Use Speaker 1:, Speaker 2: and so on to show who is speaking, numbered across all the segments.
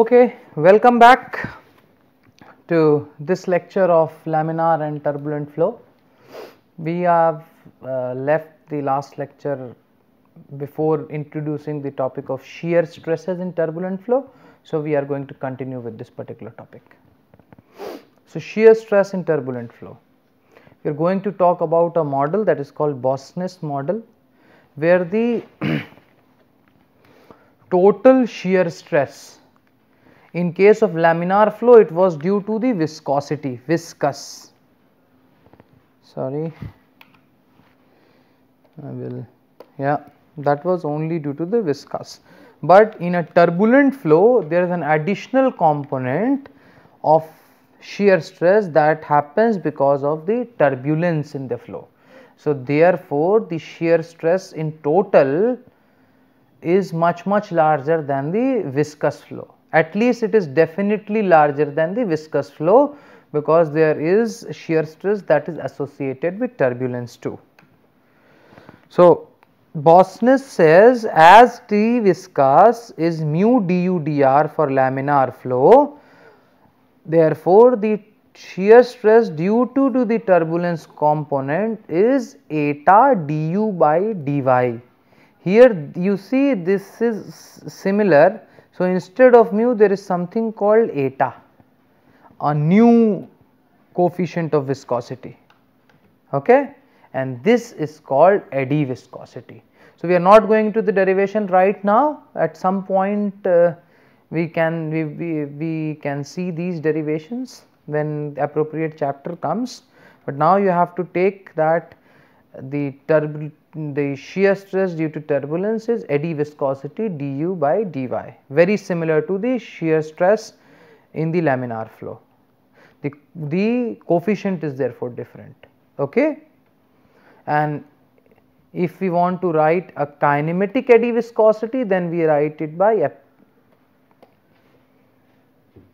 Speaker 1: Okay, welcome back to this lecture of laminar and turbulent flow. We have left the last lecture before introducing the topic of shear stresses in turbulent flow. So, we are going to continue with this particular topic. So, shear stress in turbulent flow. We are going to talk about a model that is called Bosnes model, where the total shear stress in case of laminar flow, it was due to the viscosity, viscous. Sorry, that was only due to the viscous. But in a turbulent flow, there is an additional component of shear stress that happens because of the turbulence in the flow. So, therefore, the shear stress in total is much larger than the viscous flow. At least it is definitely larger than the viscous flow, because there is shear stress that is associated with turbulence too. So, Bosnes says as T viscous is mu du dr for laminar flow, therefore, the shear stress due to the turbulence component is eta du by dy. Here you see this is similar. So, instead of mu there is something called eta, a new coefficient of viscosity, okay, and this is called eddy viscosity. So, we are not going to the derivation right now. At some point we can see these derivations when the appropriate chapter comes, but now you have to take that the shear stress due to turbulence is eddy viscosity du by dy, very similar to the shear stress in the laminar flow. The coefficient is therefore different, okay. And if we want to write a kinematic eddy viscosity, then we write it by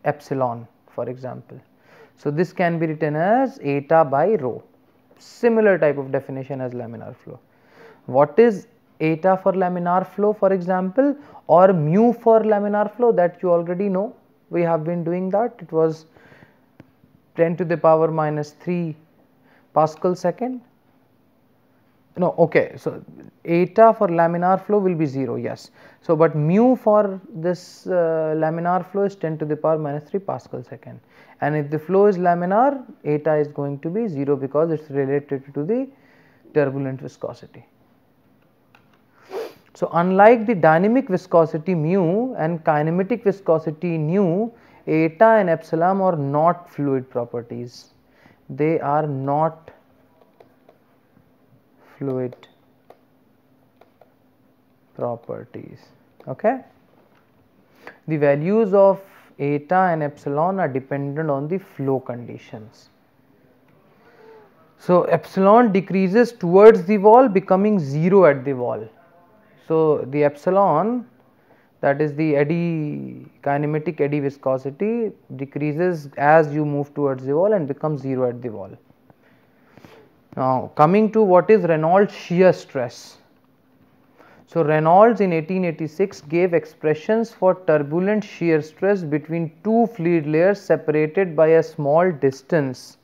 Speaker 1: epsilon, for example. So, this can be written as eta by rho, similar type of definition as laminar flow. What is eta for laminar flow, for example, or mu for laminar flow, that you already know. We have been doing that. It was 10 to the power minus 3 Pascal second. No, okay. So, eta for laminar flow will be 0, yes. So, but mu for this laminar flow is 10 to the power minus 3 Pascal second, and if the flow is laminar, eta is going to be 0 because it is related to the turbulent viscosity. So, unlike the dynamic viscosity mu and kinematic viscosity nu, eta and epsilon are not fluid properties. They are not fluid properties, okay. The values of eta and epsilon are dependent on the flow conditions. So, epsilon decreases towards the wall, becoming 0 at the wall. So, the epsilon, that is the kinematic eddy viscosity, decreases as you move towards the wall and becomes 0 at the wall. Now, coming to what is Reynolds shear stress. So, Reynolds in 1886 gave expressions for turbulent shear stress between two fluid layers separated by a small distance,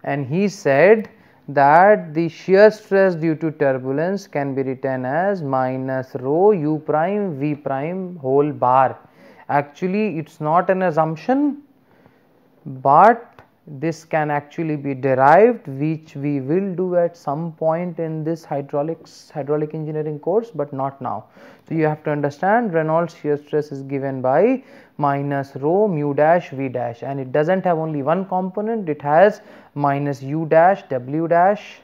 Speaker 1: and he said that the shear stress due to turbulence can be written as minus rho u prime v prime whole bar. Actually, it is not an assumption, but this can actually be derived, which we will do at some point in this hydraulic engineering course, but not now. So, you have to understand Reynolds shear stress is given by minus rho mu dash v dash, and it does not have only one component, it has minus u dash w dash,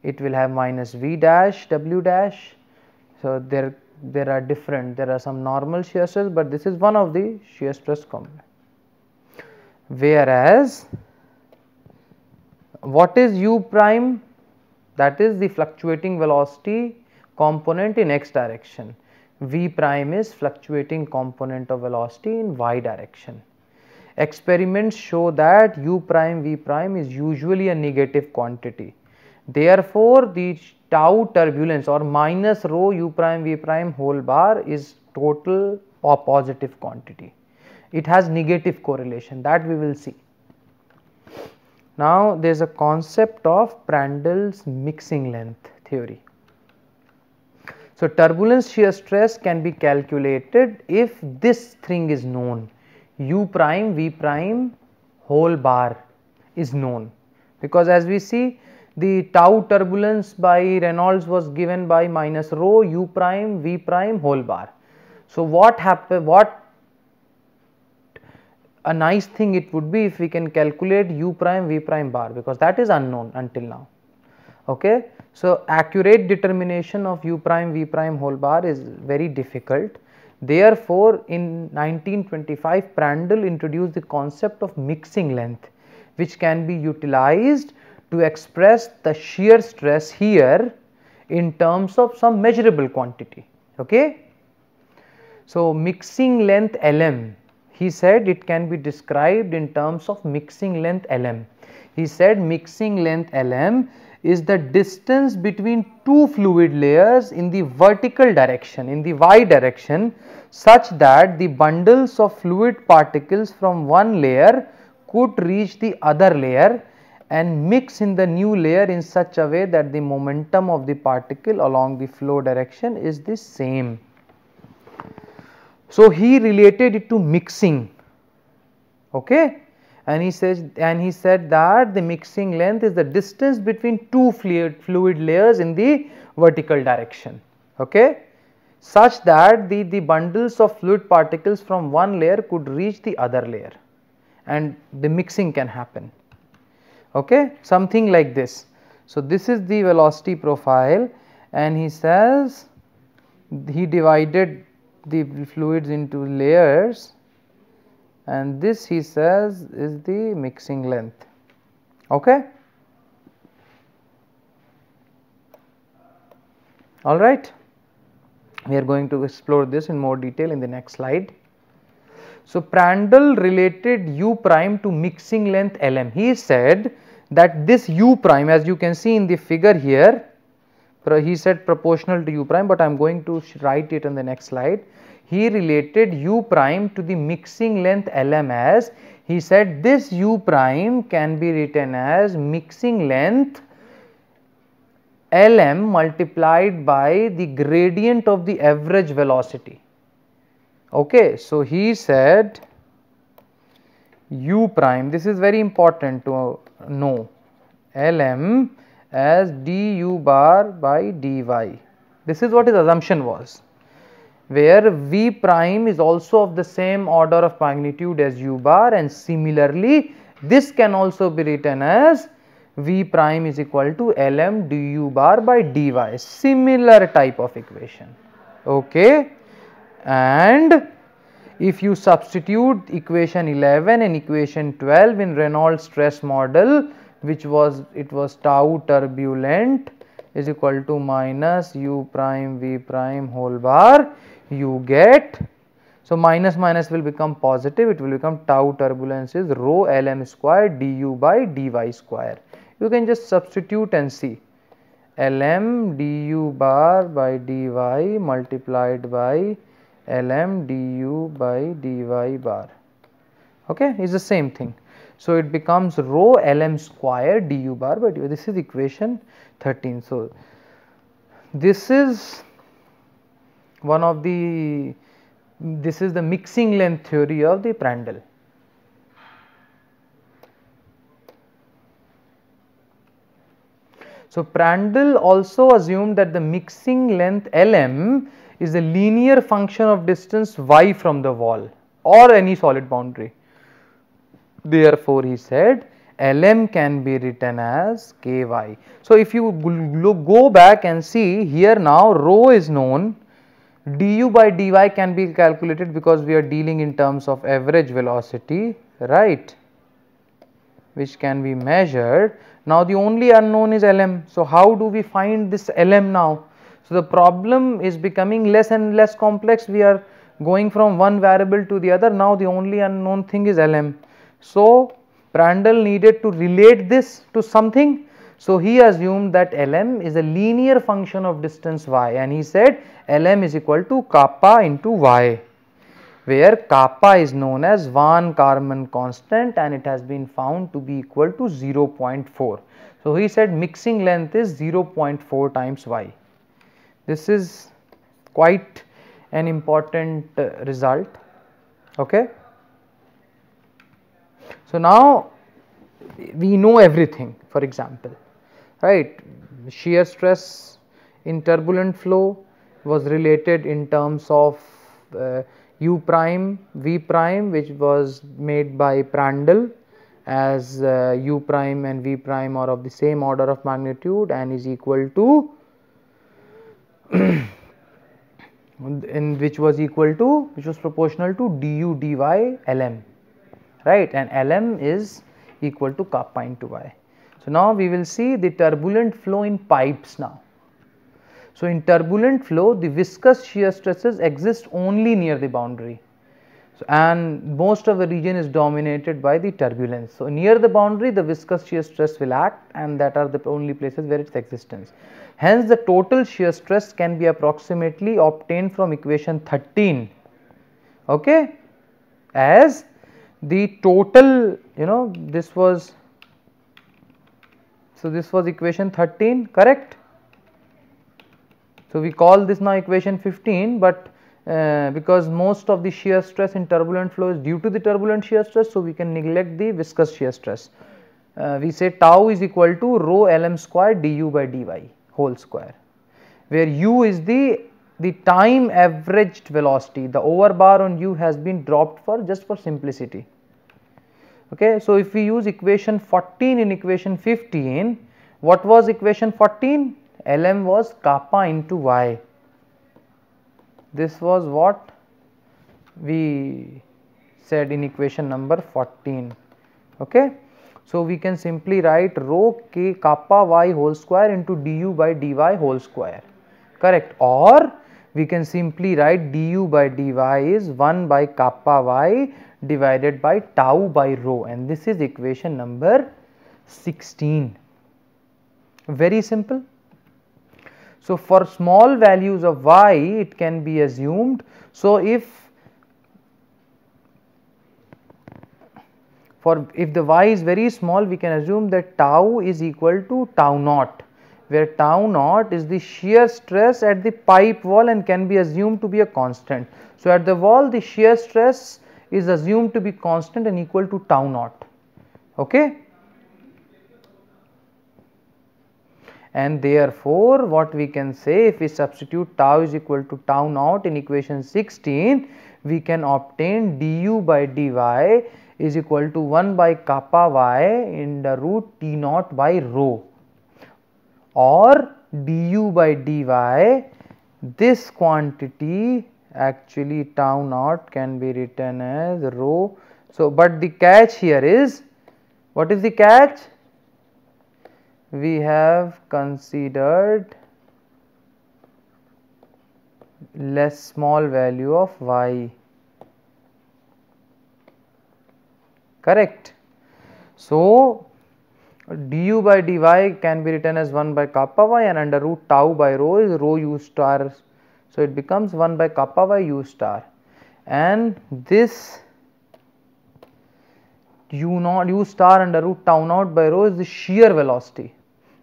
Speaker 1: it will have minus v dash w dash. So, there are some normal shear stress, but this is one of the shear stress component. Whereas, what is u prime? That is the fluctuating velocity component in x direction. V prime is fluctuating component of velocity in y direction. Experiments show that u prime v prime is usually a negative quantity. Therefore, the tau turbulence or minus rho u prime v prime whole bar is total or positive quantity, it has negative correlation, that we will see. Now there is a concept of Prandtl's mixing length theory. So turbulence shear stress can be calculated if this thing is known, u prime v prime whole bar is known, because as we see the tau turbulence by Reynolds was given by minus rho u prime v prime whole bar. So what a nice thing it would be if we can calculate u prime v prime bar, because that is unknown until now. Okay. So accurate determination of u prime v prime whole bar is very difficult. Therefore, in 1925 Prandtl introduced the concept of mixing length, which can be utilized to express the shear stress here in terms of some measurable quantity. Okay. So mixing length Lm, he said it can be described in terms of mixing length Lm. He said mixing length Lm is the distance between two fluid layers in the vertical direction, in the y direction, such that the bundles of fluid particles from one layer could reach the other layer and mix in the new layer in such a way that the momentum of the particle along the flow direction is the same. So he related it to mixing, okay, and he said that the mixing length is the distance between two fluid layers in the vertical direction, okay, such that the bundles of fluid particles from one layer could reach the other layer and the mixing can happen, okay, something like this. So this is the velocity profile, and he says he divided the fluids into layers, and this he says is the mixing length, okay. All right, we are going to explore this in more detail in the next slide. So Prandtl related u prime to mixing length Lm. He said that this u prime, as you can see in the figure here, he said proportional to u prime, but I am going to write it on the next slide. He related u prime to the mixing length Lm as, he said this u prime can be written as mixing length Lm multiplied by the gradient of the average velocity. Okay, so he said u prime, this is very important to know, Lm as du bar by dy. This is what his assumption was, where v prime is also of the same order of magnitude as u bar, and similarly this can also be written as v prime is equal to Lm du bar by dy, similar type of equation, okay. And if you substitute equation 11 and equation 12 in Reynolds stress model, which was, it was tau turbulent is equal to minus u prime v prime whole bar, you get, so minus minus will become positive, it will become tau turbulence is rho Lm square du by dy square. You can just substitute and see, Lm du bar by dy multiplied by Lm du by dy bar, okay, is the same thing. So it becomes rho Lm square du bar by dy. This is equation 13. So this is one of the, this is the mixing length theory of the Prandtl. So Prandtl also assumed that the mixing length Lm is a linear function of distance y from the wall or any solid boundary. Therefore, he said Lm can be written as ky. So if you go back and see here, now rho is known, du by dy can be calculated because we are dealing in terms of average velocity, right, which can be measured. Now the only unknown is Lm. So how do we find this Lm now? So the problem is becoming less and less complex. We are going from one variable to the other. Now the only unknown thing is Lm. So Prandtl needed to relate this to something. So he assumed that Lm is a linear function of distance y, and he said Lm is equal to kappa into y. where kappa is known as van Karman constant and it has been found to be equal to 0.4. So, he said mixing length is 0.4 times y. This is quite an important result. Okay. So, now we know everything, for example, right. Shear stress in turbulent flow was related in terms of u prime v prime, which was made by Prandtl, as u prime and v prime are of the same order of magnitude and is equal to which was proportional to du dy lm, right, and lm is equal to kappa into y. So, now we will see the turbulent flow in pipes now. So, in turbulent flow the viscous shear stresses exist only near the boundary. So, and most of the region is dominated by the turbulence. So, near the boundary the viscous shear stress will act, and that are the only places where its existence. Hence, the total shear stress can be approximately obtained from equation 13, okay, as the total, this was, so this was equation 13, correct. So, we call this now equation 15, but because most of the shear stress in turbulent flow is due to the turbulent shear stress, so we can neglect the viscous shear stress. We say tau is equal to rho lm square du by dy whole square, where u is the time averaged velocity. The over bar on u has been dropped for just for simplicity. Okay, so if we use equation 14 in equation 15, what was equation 14? Lm was kappa into y. This was what we said in equation number 14. Okay. So, we can simply write rho k kappa y whole square into du by dy whole square, correct, or we can simply write du by dy is 1 by kappa y divided by tau by rho, and this is equation number 16. Very simple. So, for small values of y it can be assumed. So, if the y is very small, we can assume that tau is equal to tau naught, where tau naught is the shear stress at the pipe wall and can be assumed to be a constant. So, at the wall the shear stress is assumed to be constant and equal to tau naught. Okay. And therefore, what we can say, if we substitute tau is equal to tau naught in equation 16, we can obtain du by dy is equal to 1 by kappa y in the root T naught by rho, or du by dy, this quantity actually tau naught can be written as rho. So, but the catch here is, what is the catch? We have considered less small value of y, correct. So, du by dy can be written as 1 by kappa y and under root tau by rho is rho u star. So, it becomes 1 by kappa y u star, and this u star under root tau naught by rho is the shear velocity,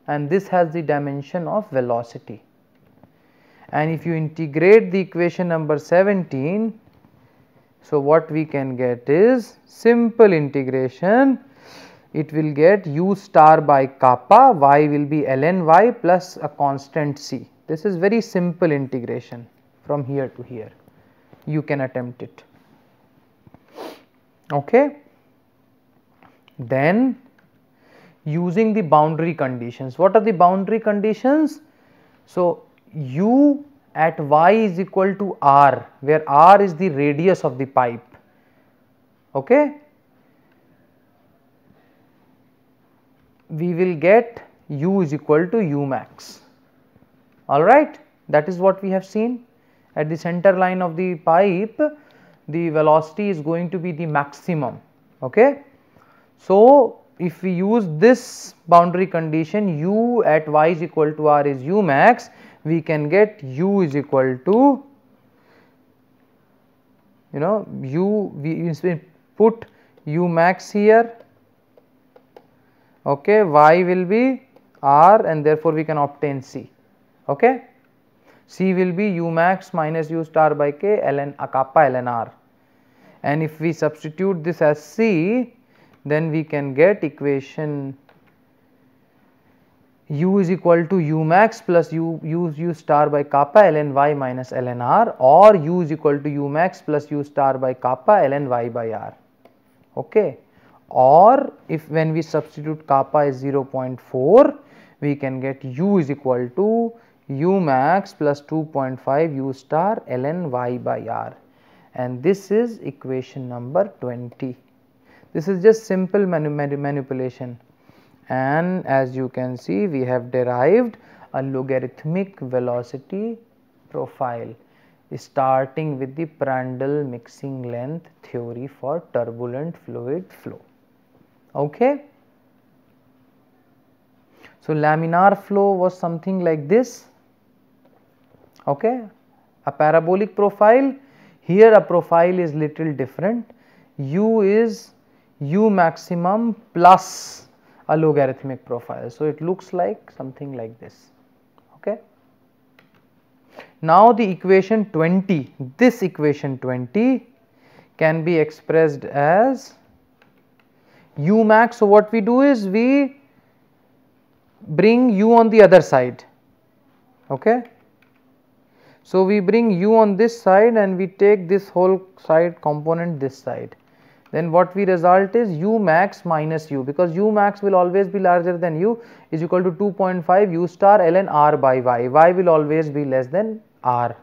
Speaker 1: and this has the dimension of velocity. And if you integrate the equation number 17, so what we can get is simple integration, it will get u star by kappa, y will be ln y plus a constant c. This is very simple integration from here to here, you can attempt it. Okay. Then using the boundary conditions, what are the boundary conditions? So, u at y is equal to r, where r is the radius of the pipe. Okay. We will get u is equal to u max. Alright, that is what we have seen. At the center line of the pipe, the velocity is going to be the maximum. Okay. So, if we use this boundary condition, u at y is equal to r is u max, we can get u is equal to we put u max here, okay, y will be r, and therefore we can obtain C. Okay, C will be u max minus u star by k ln kappa ln r, and if we substitute this as C, then we can get equation u is equal to u max plus u star by kappa ln y minus ln r, or u is equal to u max plus u star by kappa ln y by r. Okay, or if when we substitute kappa is 0.4, we can get u is equal to u max plus 2.5 u star ln y by r, and this is equation number 20. This is just simple manipulation, and as you can see, we have derived a logarithmic velocity profile starting with the Prandtl mixing length theory for turbulent fluid flow. Okay. So laminar flow was something like this, okay, a parabolic profile. Here a profile is little different, u is u maximum plus a logarithmic profile. So it looks like something like this. Okay. Now the equation 20, this equation 20 can be expressed as u max. So what we do is we bring u on the other side. Okay. So we bring u on this side and we take this whole side component this side. Then what we result is u max minus u, because u max will always be larger than u, is equal to 2.5 u star ln r by y. Y will always be less than r.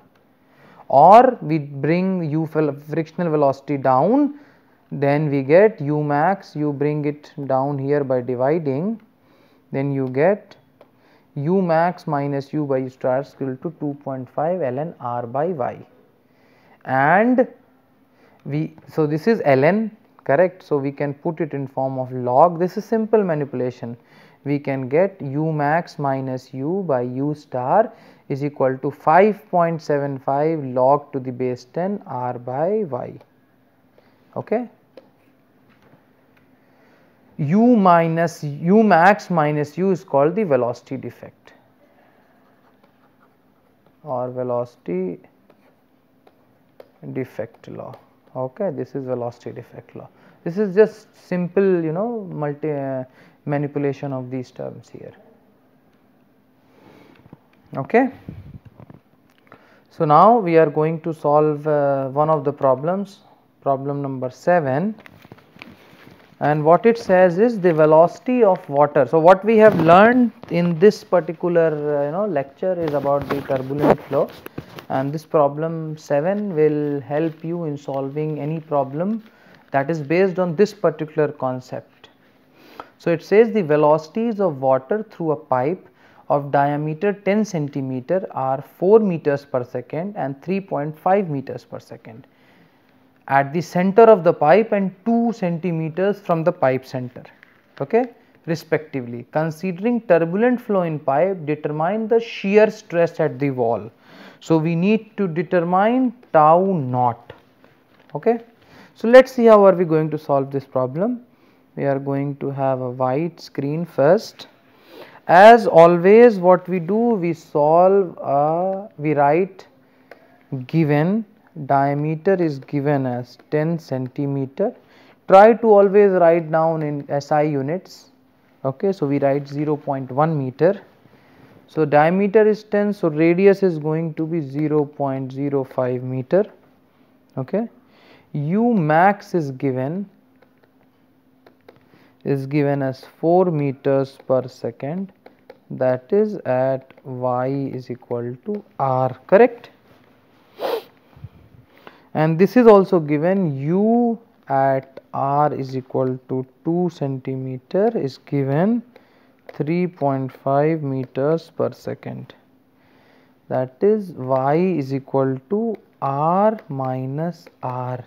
Speaker 1: Or we bring u frictional velocity down, then we get u max, you bring it down here by dividing, then you get u max minus u by u star is equal to 2.5 ln r by y, and so this is ln, correct. So we can put it in form of log. This is simple manipulation. We can get u max minus u by u star is equal to 5.75 log to the base 10 r by y. Okay. U max minus u is called the velocity defect or velocity defect law. Okay, this is velocity defect law. This is just simple, manipulation of these terms here. Okay. So now we are going to solve one of the problems, problem number 7. And what it says is the velocity of water. So what we have learned in this particular lecture is about the turbulent flow, and this problem 7 will help you in solving any problem that is based on this particular concept. So it says the velocities of water through a pipe of diameter 10 centimeter are 4 meters per second and 3.5 meters per second at the center of the pipe and 2 centimeters from the pipe center, okay, respectively. Considering turbulent flow in pipe, determine the shear stress at the wall. So we need to determine tau naught. Okay. So let us see how are we going to solve this problem. We are going to have a white screen first. As always, what we do, we solve, we write given diameter is given as 10 centimeter. Try to always write down in SI units. Okay, so we write 0.1 meter. So diameter is 10, so radius is going to be 0.05 meter. Okay, u max is given as 4 meters per second, that is at y is equal to r, correct. And this is also given u at r is equal to 2 centimeter is given 3.5 meters per second, that is y is equal to r minus r.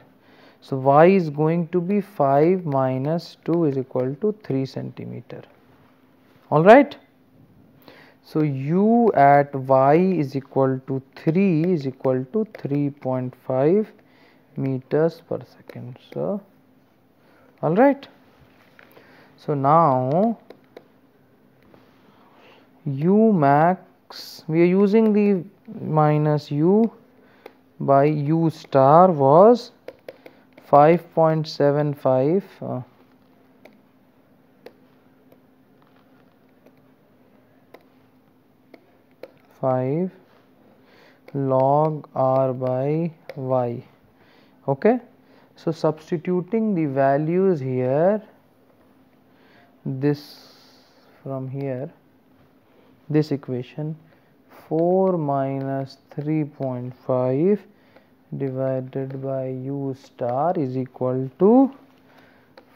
Speaker 1: So y is going to be 5 minus 2 is equal to 3 centimeter. Alright. So u at y is equal to 3 is equal to 3.5 meters per second. So, all right. So now u max, we are using the minus u by u star was 5.75 5 log r by y. Okay. So substituting the values here, this from here, this equation 4 minus 3.5 divided by u star is equal to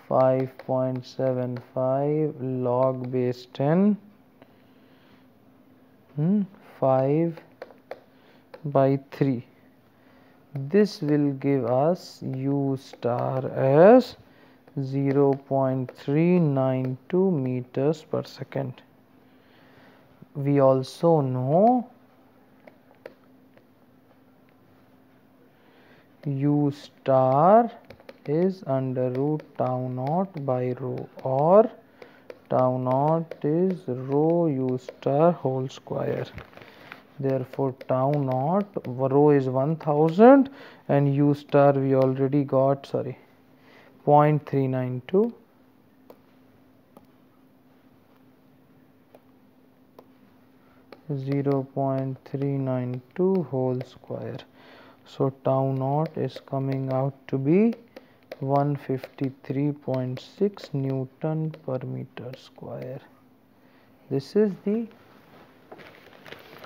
Speaker 1: 5.75 log base 10 5 by 3. This will give us u star as 0.392 meters per second. We also know u star is under root tau naught by rho, or tau naught is rho u star whole square. Therefore, tau naught, rho is 1000 and u star we already got, 0.392. .392 whole square. So tau naught is coming out to be 153.6 Newton per meter square. This is the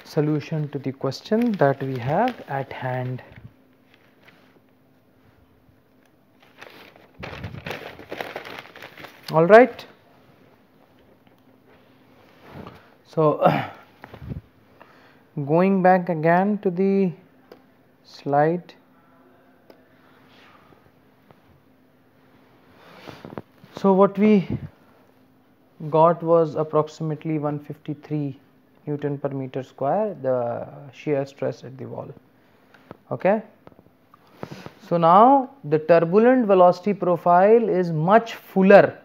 Speaker 1: solution to the question that we have at hand. All right. So going back again to the slide. So what we got was approximately 153 Newton per meter square, the shear stress at the wall. Okay. So now the turbulent velocity profile is much fuller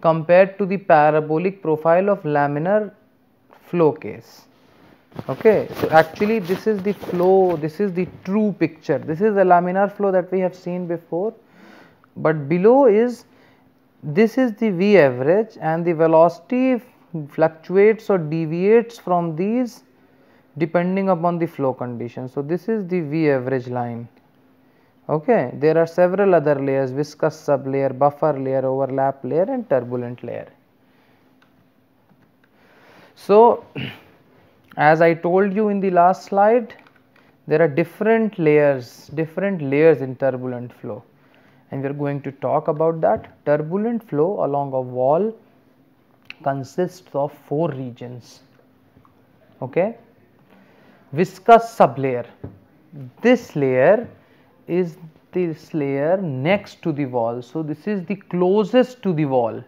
Speaker 1: compared to the parabolic profile of laminar flow case. Okay, so actually this is the flow, this is the true picture. This is the laminar flow that we have seen before, but below is, this is the V average, and the velocity fluctuates or deviates from these depending upon the flow condition. So this is the V average line. Okay, there are several other layers: viscous sublayer, buffer layer, overlap layer and turbulent layer. So as I told you in the last slide, there are different layers in turbulent flow, and we are going to talk about that. Turbulent flow along a wall consists of 4 regions. Okay. Viscous sublayer, this layer is this layer next to the wall. So this is the closest to the wall,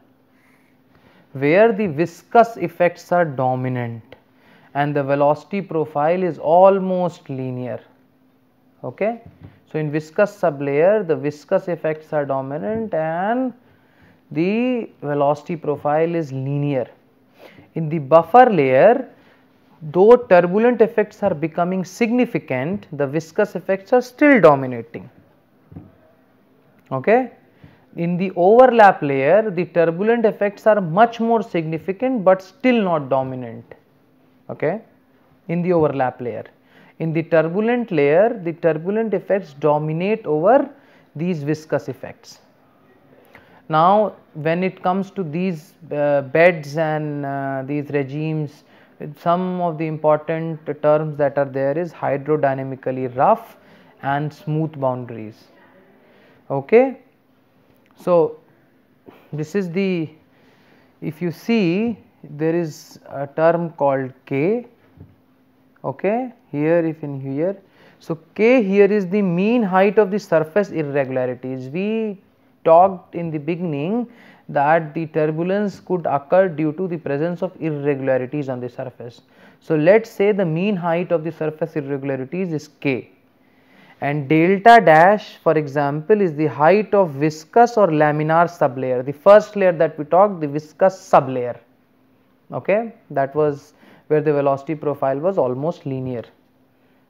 Speaker 1: where the viscous effects are dominant and the velocity profile is almost linear. Okay. So in viscous sublayer, the viscous effects are dominant and the velocity profile is linear. In the buffer layer, though turbulent effects are becoming significant, the viscous effects are still dominating. Okay. In the overlap layer, the turbulent effects are much more significant but still not dominant. Okay. In the overlap layer. In the turbulent layer, the turbulent effects dominate over these viscous effects. Now when it comes to these beds and these regimes, some of the important terms that are there is hydrodynamically rough and smooth boundaries. Okay. So this is the, if you see, there is a term called K. Okay, here, if in here, so K here is the mean height of the surface irregularities. We talked in the beginning that the turbulence could occur due to the presence of irregularities on the surface. So let us say the mean height of the surface irregularities is K, and delta dash, for example, is the height of viscous or laminar sublayer. The first layer that we talked, the viscous sublayer, okay, that was where the velocity profile was almost linear,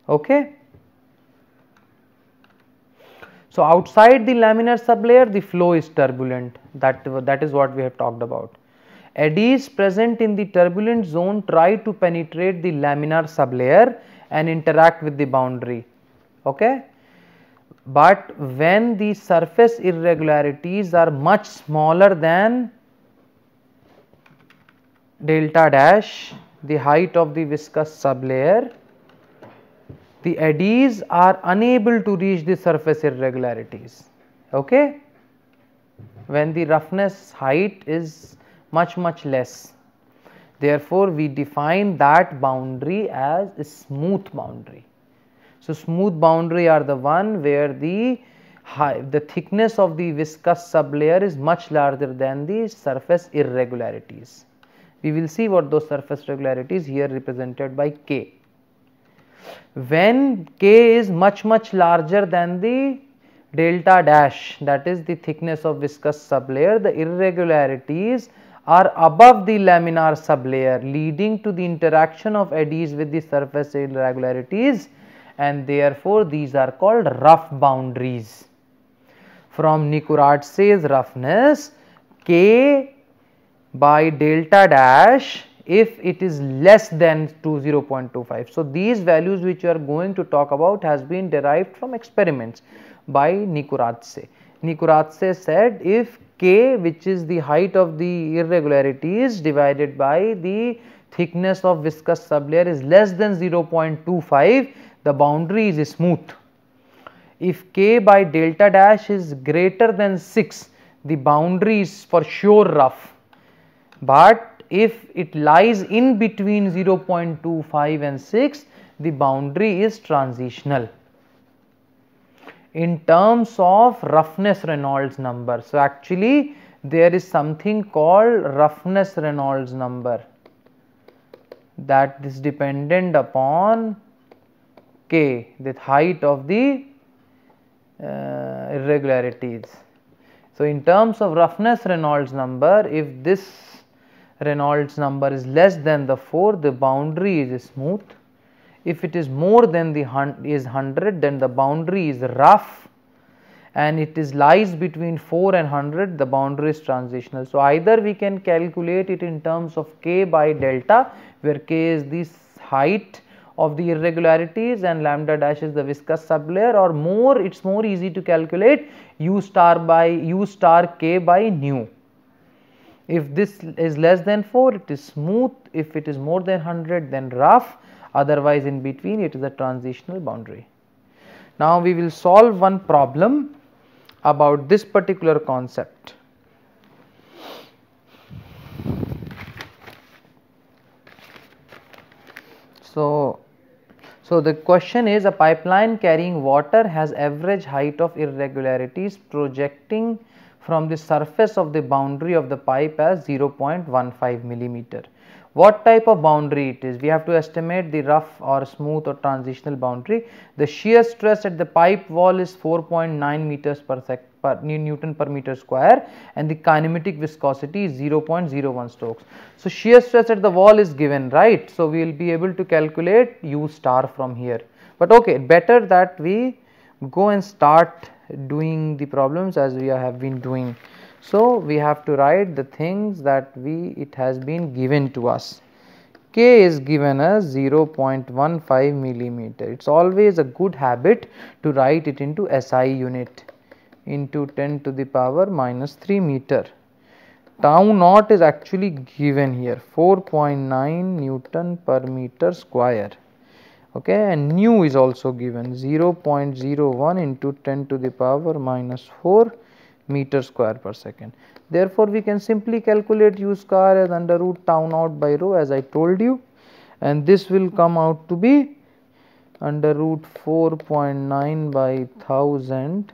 Speaker 1: okay. So outside the laminar sublayer, the flow is turbulent. That is what we have talked about. Eddies present in the turbulent zone try to penetrate the laminar sublayer and interact with the boundary, okay. But when the surface irregularities are much smaller than delta dash, the height of the viscous sublayer, the eddies are unable to reach the surface irregularities, okay, when the roughness height is much less. Therefore, we define that boundary as a smooth boundary. So, smooth boundary are the one where the thickness of the viscous sublayer is much larger than the surface irregularities. We will see what those surface irregularities here represented by K. When K is much larger than the delta dash, that is the thickness of viscous sublayer, the irregularities are above the laminar sublayer, leading to the interaction of eddies with the surface irregularities, and therefore these are called rough boundaries. From Nicoratz's roughness, K by delta dash, if it is less than 0.25. So, these values which you are going to talk about has been derived from experiments by Nicoratz. Nicoratz said if K, which is the height of the irregularities divided by the thickness of viscous sublayer, is less than 0.25, the boundary is smooth. If K by delta dash is greater than 6, the boundary is for sure rough. But if it lies in between 0.25 and 6, the boundary is transitional. In terms of roughness Reynolds number, so actually there is something called roughness Reynolds number that is dependent upon K, the height of the irregularities. So, in terms of roughness Reynolds number, if this Reynolds number is less than the 4, the boundary is smooth. If it is more than the 100, then the boundary is rough, and it is lies between 4 and 100, the boundary is transitional. So, either we can calculate it in terms of K by delta, where K is the height of the irregularities and lambda dash is the viscous sublayer, or more, it is more easy to calculate U star K by nu. If this is less than 4, it is smooth. If it is more than 100, then rough. Otherwise, in between, it is a transitional boundary. Now, we will solve one problem about this particular concept. So the question is, a pipeline carrying water has average height of irregularities projecting from the surface of the boundary of the pipe as 0.15 millimeter. What type of boundary it is? We have to estimate the rough or smooth or transitional boundary. The shear stress at the pipe wall is 4.9 meters per Newton per meter square, and the kinematic viscosity is 0.01 Stokes. So, shear stress at the wall is given, right? So, we will be able to calculate U star from here. But okay, better that we go and start doing the problems as we have been doing. So, we have to write the things that it has been given to us. K is given as 0.15 millimeter. It is always a good habit to write it into SI unit, into 10 to the power minus 3 meter. Tau naught is actually given here, 4.9 Newton per meter square. Okay, and nu is also given, 0.01 into 10 to the power minus 4 meter square per second. Therefore, we can simply calculate U star as under root tau naught by rho, as I told you, and this will come out to be under root 4.9 by 1000.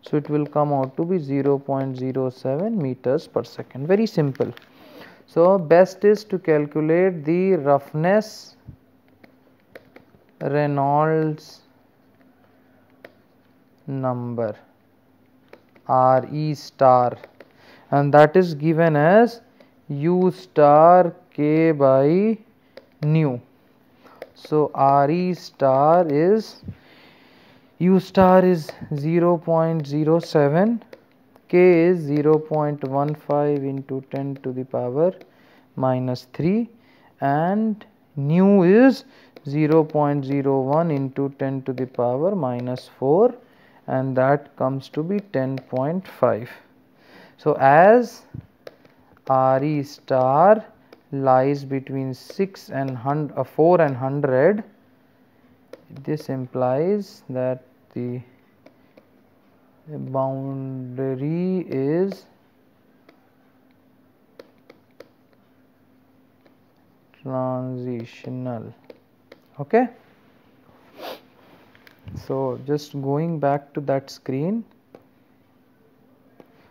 Speaker 1: So, it will come out to be 0.07 meters per second. Very simple. So, best is to calculate the roughness Reynolds number Re star, and that is given as U star K by nu. So Re star is, U star is 0.07, K is 0.15 into 10 to the power minus 3, and nu is 0.01 into 10 to the power minus 4, and that comes to be 10.5. So as Re star lies between 4 and 100, this implies that the boundary is transitional. Okay. So just going back to that screen.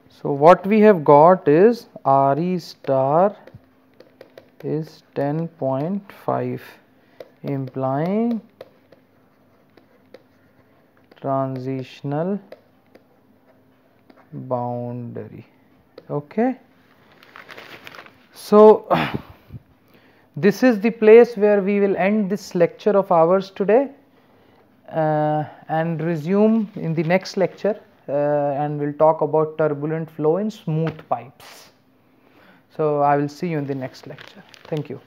Speaker 1: So what we have got is Re star is 10.5, implying transitional boundary. Okay. So this is the place where we will end this lecture of ours today, and resume in the next lecture, and we'll talk about turbulent flow in smooth pipes. So I will see you in the next lecture. Thank you.